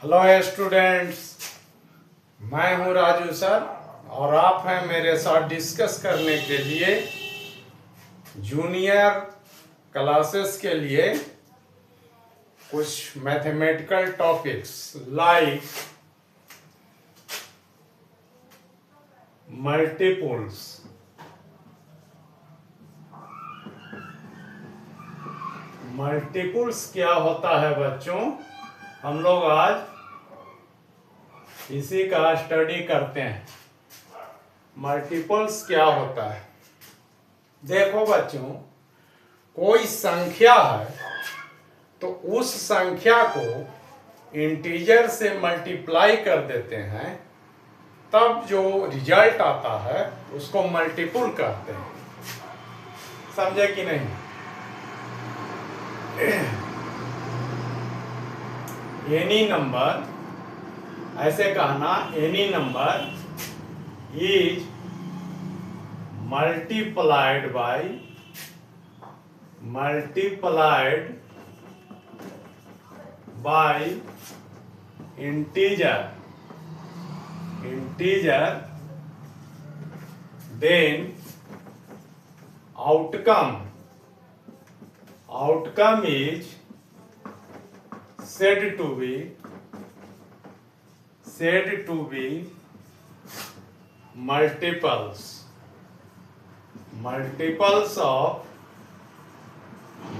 Hello students, मैं हूं Raju sir और आप हैं मेरे साथ डिस्कस करने के लिए जूनियर क्लासेस के लिए कुछ mathematical topics like multiples. Multiples क्या होता है बच्चों, हम लोग आज इसी का स्टडी करते हैं। मल्टीपल्स क्या होता है? देखो बच्चों, कोई संख्या है तो उस संख्या को इंटीजर से मल्टीप्लाई कर देते हैं, तब जो रिजल्ट आता है उसको मल्टीपल कहते हैं। समझे कि नहीं? एनी नंबर, ऐसे कहना, any number is multiplied by integer then outcome is said to be multiples of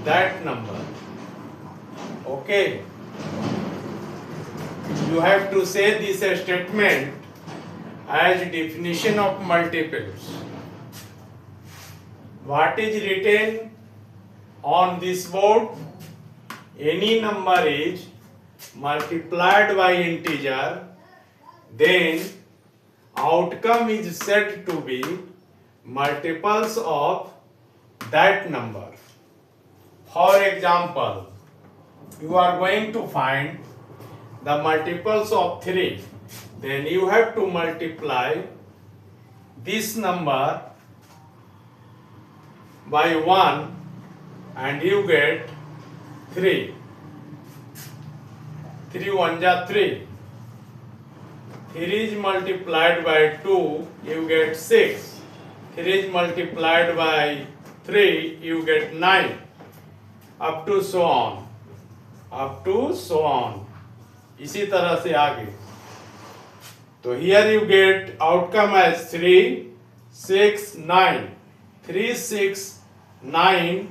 that number. Okay, you have to say this statement as definition of multiples. What is written on this board? Any number is multiplied by integer, then outcome is said to be multiples of that number. For example, you are going to find the multiples of 3, then you have to multiply this number by 1 and you get 3. 3 1 ja 3. 3 is multiplied by 2, you get 6. 3 is multiplied by 3, you get 9. Up to so on. इसी तरह से आगे. तो here you get outcome as 3, 6, 9. 3, 6, 9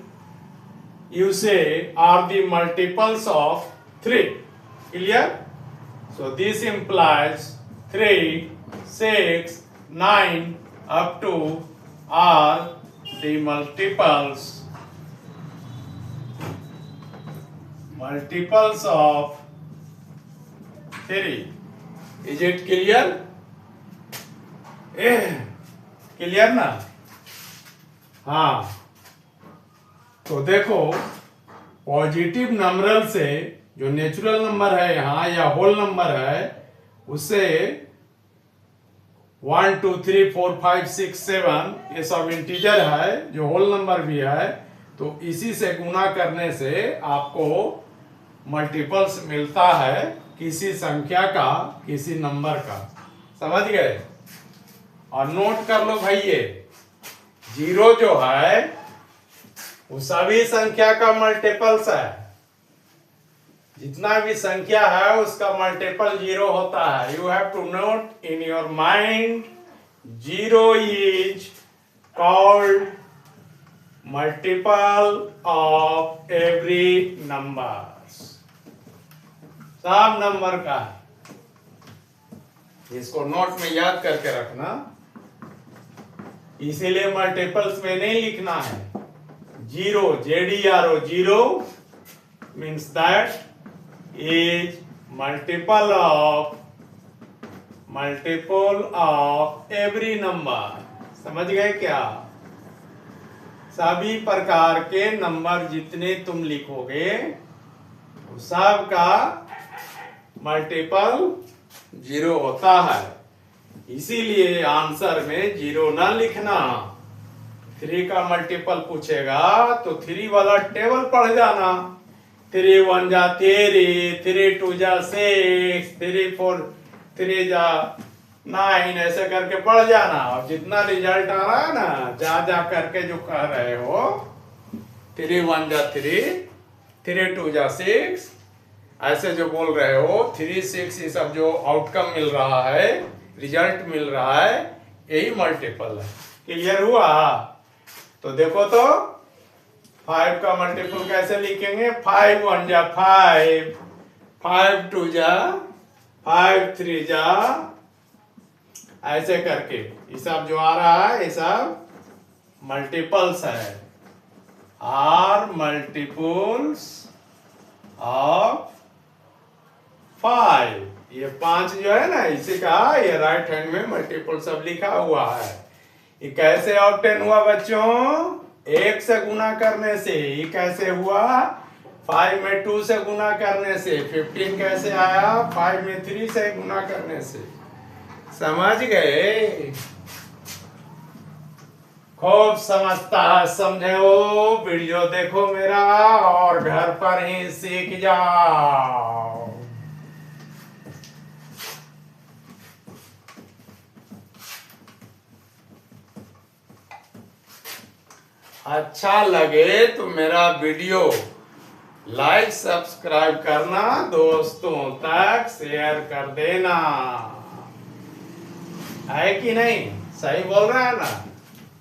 you say are the multiples of 3. Clear? So this implies 3, 6, 9 up to are the multiples of 3. Is it clear? Clear ना? हाँ, तो देखो, positive numeral से जो नेचुरल नंबर है यहाँ या होल नंबर है, उससे 1 2 3 4 5 6 7 ये सब इंटीजर है, जो होल नंबर भी है, तो इसी से गुना करने से आपको मल्टीपल्स मिलता है किसी संख्या का, किसी नंबर का। समझ गए? और नोट कर लो भाई, ये 0 जो है वो सभी संख्या का मल्टीपल्स है। जितना भी संख्या है उसका मल्टीपल 0 होता है। You have to note in your mind, 0 is called multiple of every number. सब नंबर का है, इसको नोट में याद करके रखना। इसीलिए मल्टीपल्स में नहीं लिखना है। 0 ZERO 0 means that is multiple of every number। समझ गए क्या? सभी प्रकार के नंबर जितने तुम लिखोगे सब का मल्टीपल 0 होता है। इसीलिए आंसर में 0 ना लिखना। 3 का मल्टीपल पूछेगा तो 3 वाला टेबल पढ़ जाना। 3 1 जा 3, 3 2 जा 6, 3 4 3 जा 9, ऐसे करके पढ़ जाना। और जितना रिजल्ट आ रहा है ना, जा करके जो कह रहे हो 3 1 जा 3, 3 2 जा 6, ऐसे जो बोल रहे हो 3 6, ये सब जो आउटकम मिल रहा है, रिजल्ट मिल रहा है, यही मल्टीपल है। क्लियर हुआ? तो देखो तो 5 का मल्टीपल कैसे लिखेंगे? 5 1 जा 5, 5 2 जा 5 3 जा, ऐसे करके ये सब जो आ रहा है ये सब मल्टीपल्स है। Are multiples of 5। ये 5 जो है ना, इसी का ये राइट हैंड में मल्टीपल सब लिखा हुआ है। ये कैसे ऑब्टेन हुआ बच्चों? 1 से गुना करने से। ये कैसे हुआ? 5 में 2 से गुना करने से। 15 कैसे आया? 5 में 3 से गुना करने से। समझ गए? खूब समझता है, समझे हो? वीडियो देखो मेरा और घर पर ही सीख जाओ। अच्छा लगे तो मेरा वीडियो लाइक सब्सक्राइब करना, दोस्तों तक शेयर कर देना। है कि नहीं? सही बोल रहा है ना?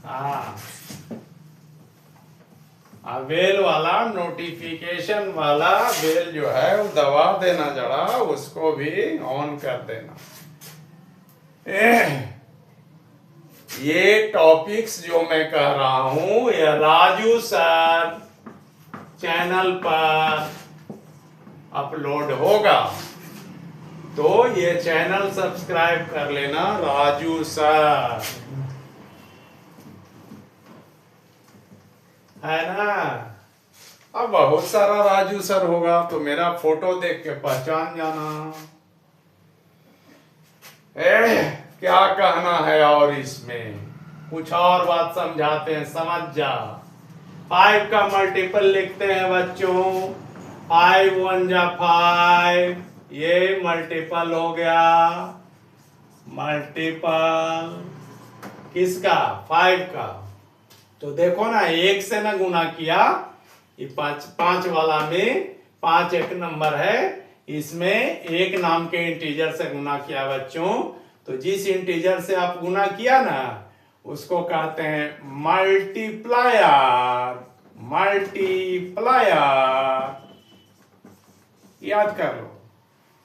हाँ, बेल वाला नोटिफिकेशन वाला बेल जो है वो दबा देना, जरा उसको भी ऑन कर देना। ये टॉपिक्स जो मैं कह रहा हूं ये राजू सर चैनल पर अपलोड होगा, तो ये चैनल सब्सक्राइब कर लेना, राजू सर, है ना? अब बहुत सारा राजू सर होगा तो मेरा फोटो देख के पहचान जाना। क्या कहना है? और इसमें कुछ और बात समझाते हैं, समझ जा। 5 का मल्टीपल लिखते हैं बच्चों। 5 1 जा 5, ये मल्टीपल हो गया। मल्टीपल किसका? 5 का। तो देखो ना, 1 से ना गुना किया, ये 5 वाला में 5 एक नंबर है, इसमें 1 नाम के इंटीजर से गुना किया बच्चों। तो जिस इंटीजर से आप गुना किया ना, उसको कहते हैं मल्टीप्लायर। मल्टीप्लायर याद कर लो।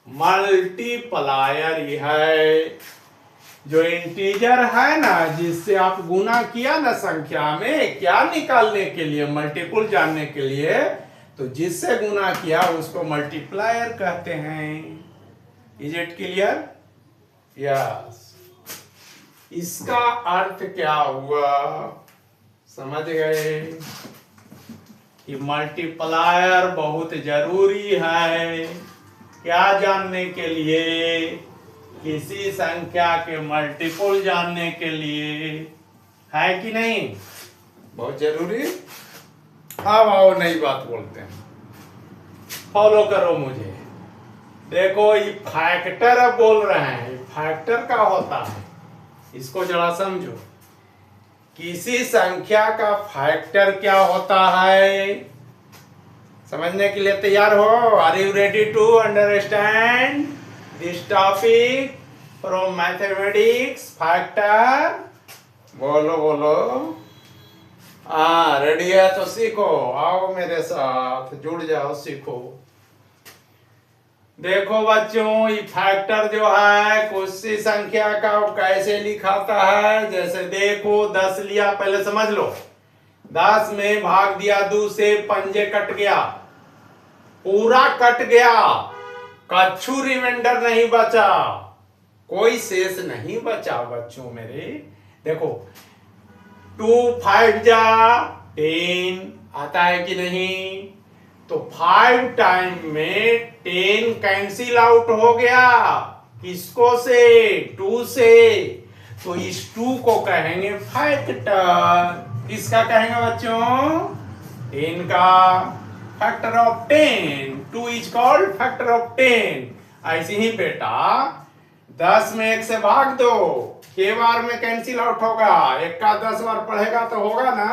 मल्टीप्लायर ये है जो इंटीजर है ना, जिससे आप गुना किया ना संख्या में, क्या निकालने के लिए? मल्टीपल जानने के लिए। तो जिससे गुना किया उसको मल्टीप्लायर कहते हैं। Is it clear? यस। इसका अर्थ क्या हुआ? समझ गए कि मल्टीप्लायर बहुत जरूरी है। क्या जानने के लिए? किसी संख्या के मल्टीपल जानने के लिए, है कि नहीं? बहुत जरूरी। अब आओ नई बात बोलते हैं, फॉलो करो मुझे। देखो ये फैक्टर अब बोल रहे हैं। फैक्टर क्या होता है इसको जरा समझो। किसी संख्या का फैक्टर क्या होता है, समझने के लिए तैयार हो? Are you ready to understand this topic from mathematics? Factor बोलो बोलो। हाँ, रेडी है तो सीखो, आओ मेरे साथ, जुड़ जाओ, सीखो। देखो बच्चों, ये फैक्टर जो है किसी संख्या का कैसे लिखाता है? जैसे देखो 10 लिया, पहले समझ लो। 10 में भाग दिया 2 से, पंजे कट गया, पूरा कट गया, कछु रिमाइंडर नहीं बचा, कोई शेष नहीं बचा बच्चों मेरे। देखो 2 5 जा 10 आता है कि नहीं? तो 5 टाइम में 10 कैंसिल आउट हो गया, किसको से? 2 से। तो इस 2 को कहेंगे फैक्टर। किसका कहेंगे बच्चों? 10 का factor of 10, 2 is called factor of 10। ऐसे ही बेटा 10 में 1 से भाग दो, 6 बार में कैंसिल आउट होगा, 1 का 10 बार पढ़ेगा तो होगा ना।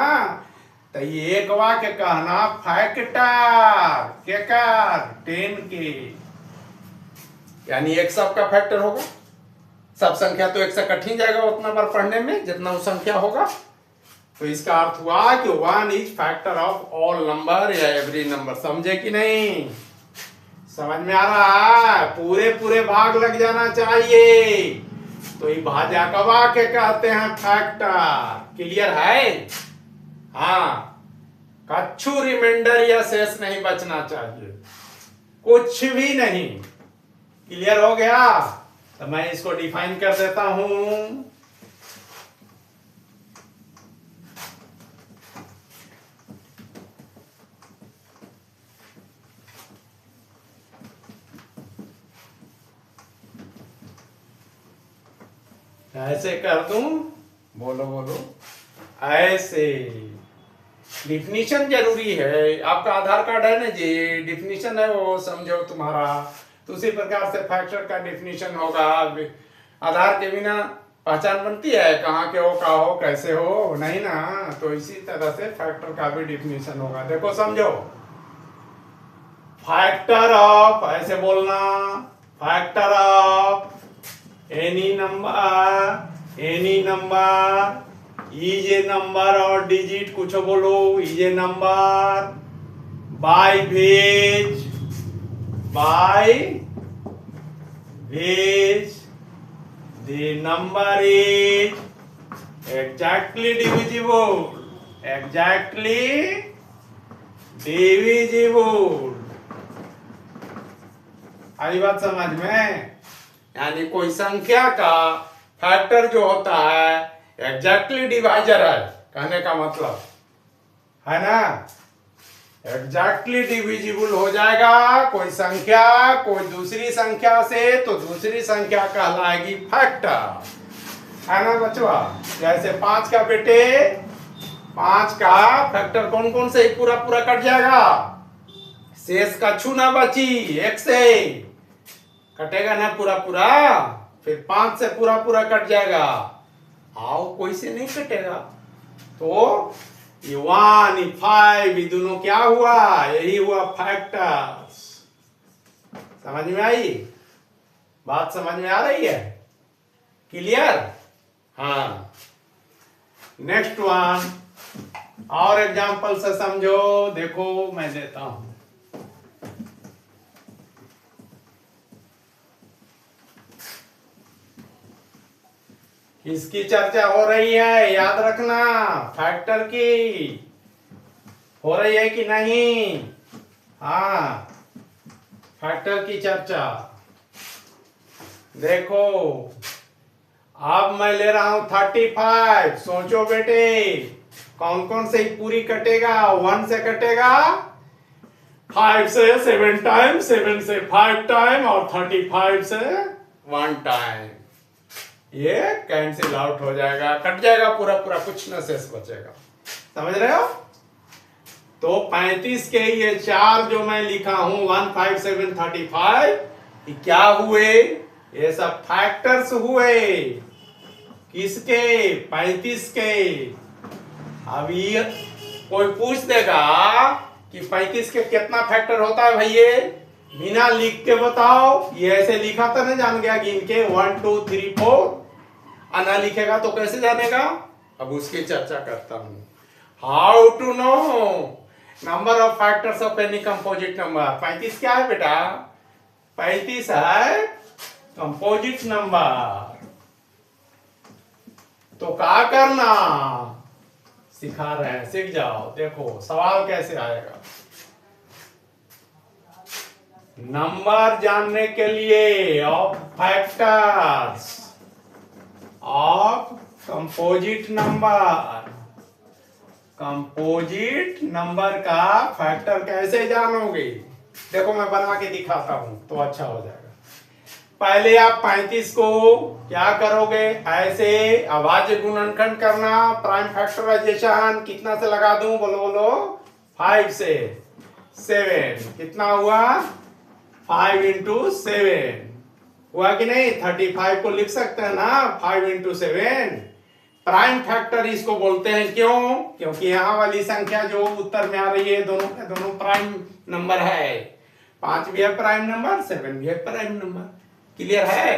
तो ये एक वाक्य कहना फैक्टर क्या कर 10 के, यानी एक सब का फैक्टर होगा। सब संख्या तो एक से कठिन जाएगा उतना बार पढ़ने में जितना वो संख्या होगा। तो इसका अर्थ हुआ कि 1 is factor of all number या एवरी नंबर। समझे कि नहीं? समझ में आ रहा है? पूरे पूरे भाग लग जाना चाहिए। तो ये भाज्य का वाक्य कहते हैं फैक्टर। क्लियर है? हाँ, कछु रिमाइंडर या शेष नहीं बचना चाहिए, कुछ भी नहीं। क्लियर हो गया? तो मैं इसको डिफाइन कर देता हूं। ऐसे कर दूं, बोलो बोलो, ऐसे। डिफिनीशन जरूरी है, आपका आधार कार्ड है ना जी, डिफिनीशन है वो समझो तुम्हारा। तो उसी प्रकार से फैक्टर का डिफिनीशन होगा। आधार के बिना पहचान बनती है? कहाँ के हो, का हो, कैसे हो, नहीं ना। तो इसी तरह से फैक्टर का भी डिफिनीशन होगा। देखो समझो, फैक्टर ऑफ, ऐसे बोलना, factor of any number is a number और डिजिट, कुछ बोलो, is a number by which the number is exactly divisible, आई बात समझ में? यानी कोई संख्या का फैक्टर जो होता है एग्जैक्टली डिवाइजर है, कहने का मतलब है ना। एग्जैक्टली डिविजिबल हो जाएगा कोई संख्या कोई दूसरी संख्या से, तो दूसरी संख्या कहलाएगी फैक्टर, है ना बचवा। जैसे 5 का बेटे, 5 का फैक्टर कौन कौन से पूरा पूरा कट जाएगा, शेष का छू ना बची, 1 से कटेगा ना पूरा पूरा, फिर 5 से पूरा पूरा कट जाएगा, आओ कोई से नहीं कटेगा। तो ये 1 ये 5 ये दोनों क्या हुआ, यही हुआ फैक्टर्स। समझ में आई बात? समझ में आ रही है? क्लियर? हाँ, नेक्स्ट वन और एग्जांपल से समझो। देखो मैं देता हूं, इसकी चर्चा हो रही है, याद रखना, फैक्टर की हो रही है कि नहीं? हाँ, फैक्टर की चर्चा। देखो अब मैं ले रहा हूं 35। सोचो बेटे कौन कौन से पूरी कटेगा, 1 से कटेगा, 5 से 7 टाइम, 7 से 5 टाइम और 35 से 1 टाइम। ये कैंसिल आउट हो जाएगा, कट जाएगा पूरा पूरा, कुछ न शेष बचेगा। समझ रहे हो? तो 35 के ये 4 जो मैं लिखा हूं 1 5 7 35, ये क्या हुए? ये सब फैक्टर्स हुए। किसके? 35 के। अब ये कोई पूछ देगा कि 35 के कितना फैक्टर होता है भैया, बिना लिख के बताओ। ये ऐसे लिखा तो नहीं जान गया गिन के 1 2 3 4, ना लिखेगा तो कैसे जानेगा? अब उसकी चर्चा करता हूं। How to know number of factors of any composite number. 35 क्या है बेटा? 35 है कंपोजिट नंबर। तो क्या करना सिखा रहे हैं, सीख जाओ। देखो सवाल कैसे आएगा। नंबर जानने के लिए of factors of composite number, composite number का फैक्टर कैसे जानोगे? देखो मैं बना के दिखाता हूं तो अच्छा हो जाएगा। पहले आप 35 को क्या करोगे, ऐसे अभाज्य गुणनखंड करना, प्राइम फैक्टराइजेशन। कितना से लगा दूं, बोलो बोलो, 5 से। 7 कितना हुआ 5 इंटू 7 हुआ कि नहीं 35 को लिख सकते हैं ना 5 इंटू 7 प्राइम फैक्टर इसको बोलते हैं क्यों क्योंकि यहां वाली संख्या जो उत्तर में आ रही है दोनों के दोनों प्राइम नंबर है 5 भी है प्राइम नंबर 7 भी है प्राइम नंबर क्लियर है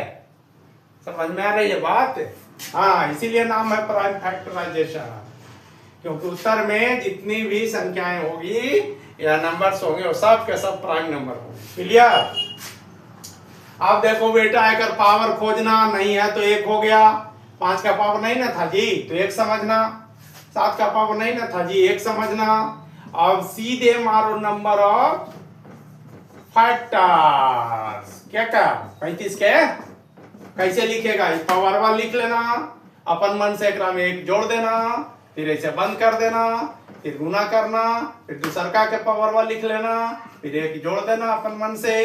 समझ में आ रही है बात हाँ इसीलिए नाम है प्राइम फैक्टराइजेशन क्योंकि उत्तर में जितनी भी संख्याएं होगी या नंबर्स होंगे वो सब के सब प्राइम नंबर होंगे क्लियर अब देखो बेटा अगर पावर खोजना नहीं है तो 1 हो गया 5 का पावर नहीं ना था जी तो 1 समझना 7 का पावर नहीं ना था जी 1 समझना अब सीधे मारो नंबर ऑफ फैक्टर्स क्या 35 के कैसे लिखेगा इस पावर वाला लिख लेना अपन मन से एकरा में 1 जोड़ देना फिर ऐसे बंद कर देना फिर गुना करना फिर दूसरा के पावर वाला लिख लेना फिर 1 जोड़ देना अपन मन से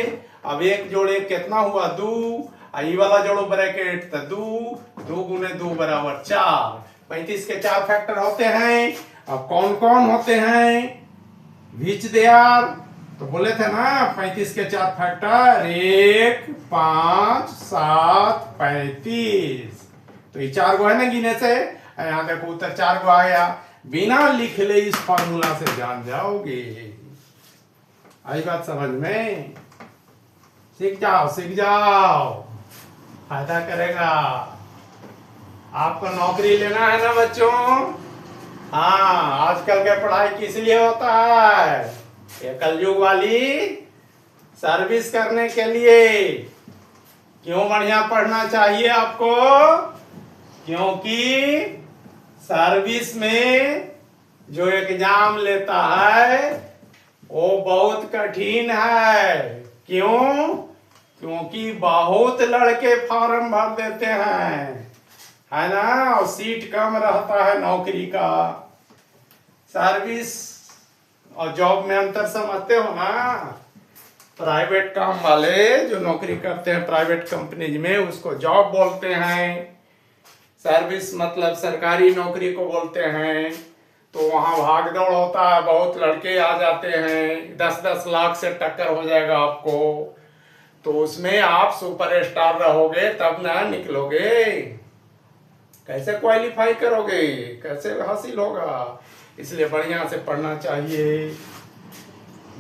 अब 1 जोड़ 1 कितना हुआ 2 आई वाला जोड़ो ब्रैकेट तो 2 गुने 2 बराबर 4 35 के 4 फैक्टर होते हैं अब कौन कौन होते हैं विच दे आर तो बोले थे ना 35 के 4 फैक्टर 1 5 7 35 तो ये 4 गो है ना गिने से यहाँ देखो उत्तर 4 गो आया बिना लिख ले इस फॉर्मूला से जान जाओगे आई बात समझ में सीख जाओ फायदा करेगा आपको नौकरी लेना है ना बच्चों हाँ आजकल के पढ़ाई किस लिए होता है ये कलयुग वाली सर्विस करने के लिए क्यों बढ़िया पढ़ना चाहिए आपको क्योंकि सर्विस में जो एग्जाम लेता है वो बहुत कठिन है क्यों क्योंकि बहुत लड़के फॉर्म भर देते हैं है ना और सीट कम रहता है नौकरी का सर्विस और जॉब में अंतर समझते हो ना प्राइवेट काम वाले जो नौकरी करते हैं प्राइवेट कंपनीज में उसको जॉब बोलते हैं सर्विस मतलब सरकारी नौकरी को बोलते हैं तो वहां भाग दौड़ होता है बहुत लड़के आ जाते हैं 10-10 लाख से टक्कर हो जाएगा आपको तो उसमें आप सुपरस्टार रहोगे तब ना निकलोगे कैसे क्वालिफाई करोगे कैसे हासिल होगा इसलिए बढ़िया से पढ़ना चाहिए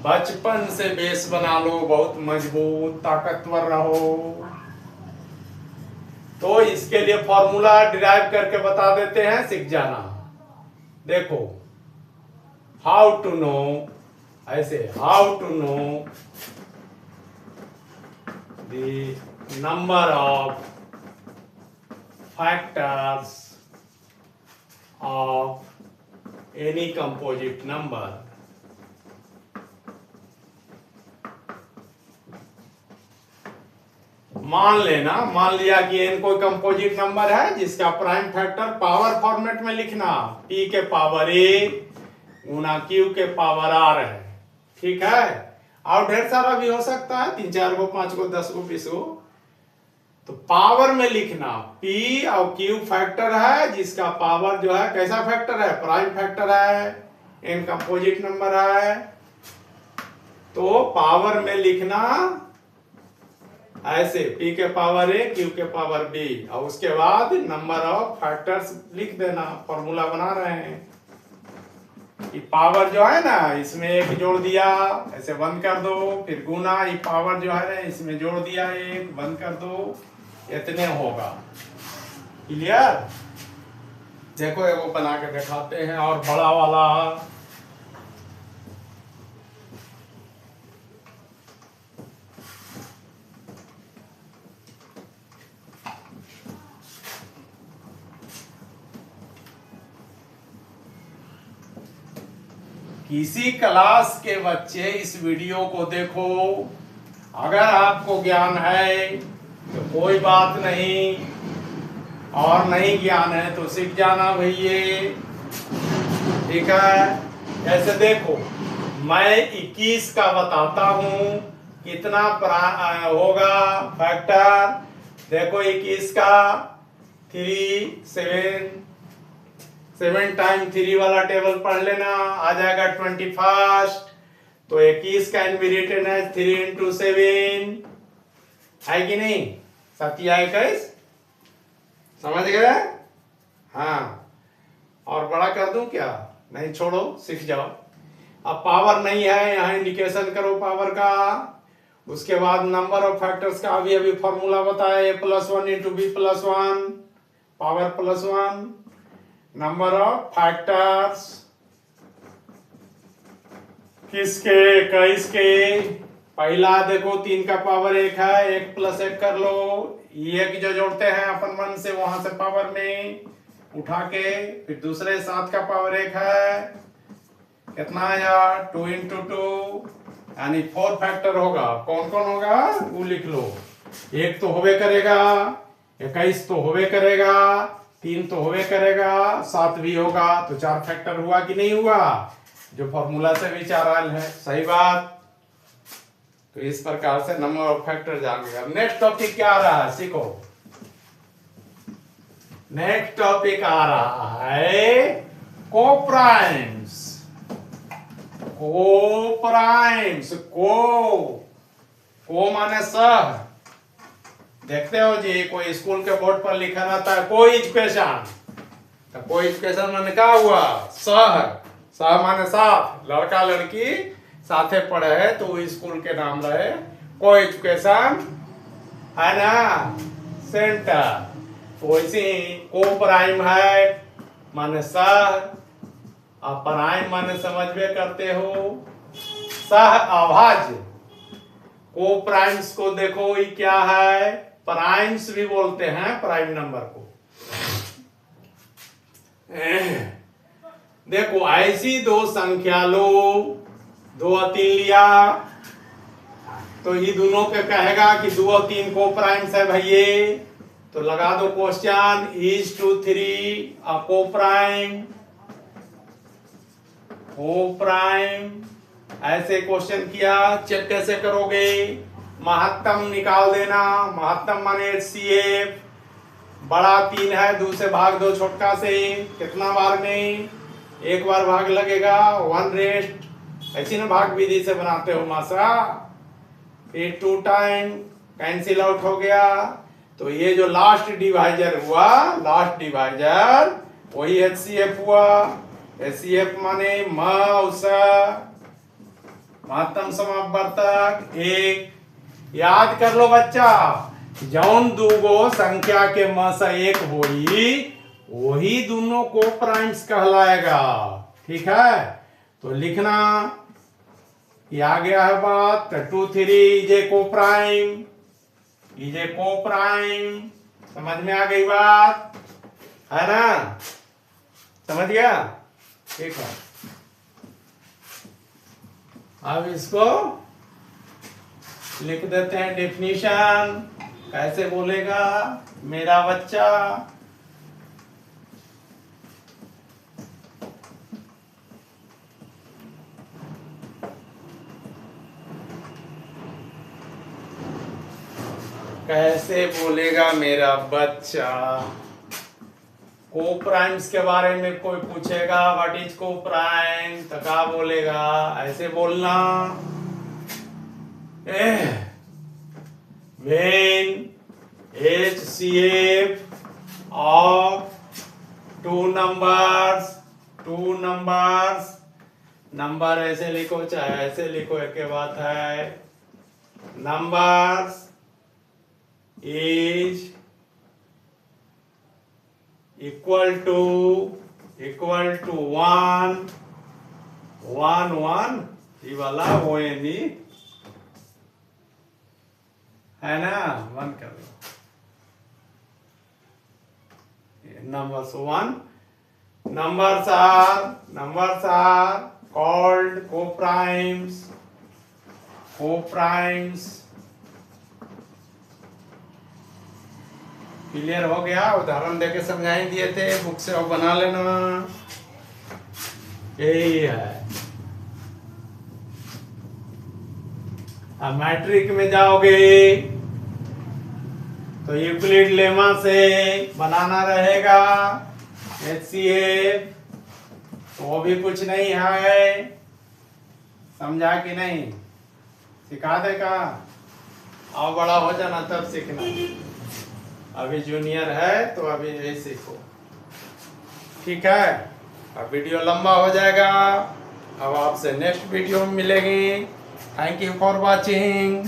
बचपन से बेस बना लो बहुत मजबूत ताकतवर रहो तो इसके लिए फॉर्मूला डिराइव करके बता देते हैं सीख जाना देखो हाउ टू नो ऐसे how to know the number of factors of any composite number मान लिया कि n कोई कंपोजिट नंबर है जिसका प्राइम फैक्टर पावर फॉर्मेट में लिखना p के पावर a गुना q के पावर r है ठीक है और ढेर सारा भी हो सकता है 3-4 गो 5 गो 10 गो 20 गो तो पावर में लिखना p और q फैक्टर है जिसका पावर जो है कैसा फैक्टर है प्राइम फैक्टर है n कंपोजिट नंबर है तो पावर में लिखना ऐसे p के पावर a q के पावर b और उसके बाद नंबर ऑफ फैक्टर्स लिख देना फॉर्मूला बना रहे हैं कि पावर जो है ना इसमें 1 जोड़ दिया ऐसे बंद कर दो फिर गुना ये पावर जो है ना इसमें जोड़ दिया 1 बंद कर दो इतने होगा क्लियर देखो एगो बना के दिखाते हैं और बड़ा वाला किसी क्लास के बच्चे इस वीडियो को देखो अगर आपको ज्ञान है तो कोई बात नहीं और नहीं ज्ञान है तो सीख जाना भैया ठीक है ऐसे देखो मैं 21 का बताता हूं कितना होगा फैक्टर देखो 21 का 7 टाइम 3 वाला टेबल पढ़ लेना आ जाएगा 21 तो 21 can be written as 3 into 7, है कि नहीं? 7 समझ गए? हाँ, और बड़ा कर दूं क्या? नहीं, छोड़ो, सीख जाओ। अब पावर नहीं है, यहाँ इंडिकेशन करो पावर का। उसके बाद नंबर ऑफ फैक्टर्स का अभी फॉर्मूला बताया, a+1 into b+1, power +1, number of factors किसके? 21 के। पहला देखो 3 का पावर 1 है, 1 + 1 कर लो, ये जो जोड़ते हैं अपन मन से वहां से पावर में उठा के, फिर दूसरे 7 का पावर 1 है, कितना आया? 2 into 2, यानी 4 फैक्टर होगा। कौन कौन होगा वो लिख लो। 1 तो होवे करेगा, 21 तो होवे करेगा, 3 तो होवे करेगा, 7 भी होगा, तो 4 फैक्टर हुआ कि नहीं हुआ? जो फॉर्मूला से विचार आयल है, सही बात। तो इस प्रकार से नंबर ऑफ फैक्टर जानेगा। नेक्स्ट टॉपिक क्या आ रहा है, सीखो। नेक्स्ट टॉपिक आ रहा है कोप्राइम्स। कोप्राइम्स, को माने सह। देखते हो जी, कोई स्कूल के बोर्ड पर लिखा रहता है कोई इक्वेशन, तो कोई इक्वेशन माने क्या हुआ? सह। सह माने साथ, लड़का लड़की साथे पढ़े है तो स्कूल के नाम रहे को एजुकेशन, है ना, सेंटर। तो वैसे को प्राइम है माने सह, और प्राइम माने समझ में करते हो सह अभाज्य। को प्राइम्स को देखो ये क्या है, प्राइम्स भी बोलते हैं प्राइम नंबर को। देखो ऐसी दो संख्या लो, 2 और 3 लिया, तो ये दोनों के कहेगा कि 2 और 3 को प्राइम्स है भैये, तो लगा दो क्वेश्चन, इज 2 3 अ को प्राइम? को प्राइम ऐसे क्वेश्चन किया, चेक कैसे करोगे? महत्तम निकाल देना। महत्तम माने HCF, बड़ा 3 है, 2 से भाग दो छोटका से, कितना बार में? 1 बार भाग लगेगा, 1 रेस्ट, ऐसी ना भाग विधि से बनाते हो मासा। फिर 2 टाइम कैंसिल आउट हो गया, तो ये जो लास्ट डिवाइजर हुआ, लास्ट डिवाइजर वही HCF हुआ। HCF माने महत्तम समापवर्तक 1। याद कर लो बच्चा, जौन दूगो संख्या के म से 1 होई वही दोनों को प्राइम्स कहलाएगा। ठीक है, तो लिखना, ये आ गया है बात। 2 3 इजे को प्राइम, इजे को प्राइम, समझ में आ गई बात, है ना? समझ गया? ठीक है, अब इसको लिख देते हैं डेफिनेशन। कैसे बोलेगा मेरा बच्चा? कैसे बोलेगा मेरा बच्चा? को प्राइम्स के बारे में कोई पूछेगा, व्हाट इज को प्राइम, तो क्या बोलेगा? ऐसे बोलना, when HCF of two numbers, number ऐसे लिखो चाहे ऐसे लिखो, एक बात है। नंबर्स is equal to 1 1 ये वाला वो नहीं है ना, 1 कर लो। numbers 1 numbers are called co-primes clear हो गया? उदाहरण देके समझाई दिए थे, बुक से और बना लेना, यही है। अब मैट्रिक में जाओगे तो यूक्लिड लेमा से बनाना रहेगा HCF, तो वो भी कुछ नहीं है, समझा कि नहीं? सिखा देगा? अब बड़ा हो जाना तब सीखना। अभी जूनियर है तो अभी यही सीखो, ठीक है? अब वीडियो लंबा हो जाएगा, अब आपसे नेक्स्ट वीडियो में मिलेंगे। Thank you for watching.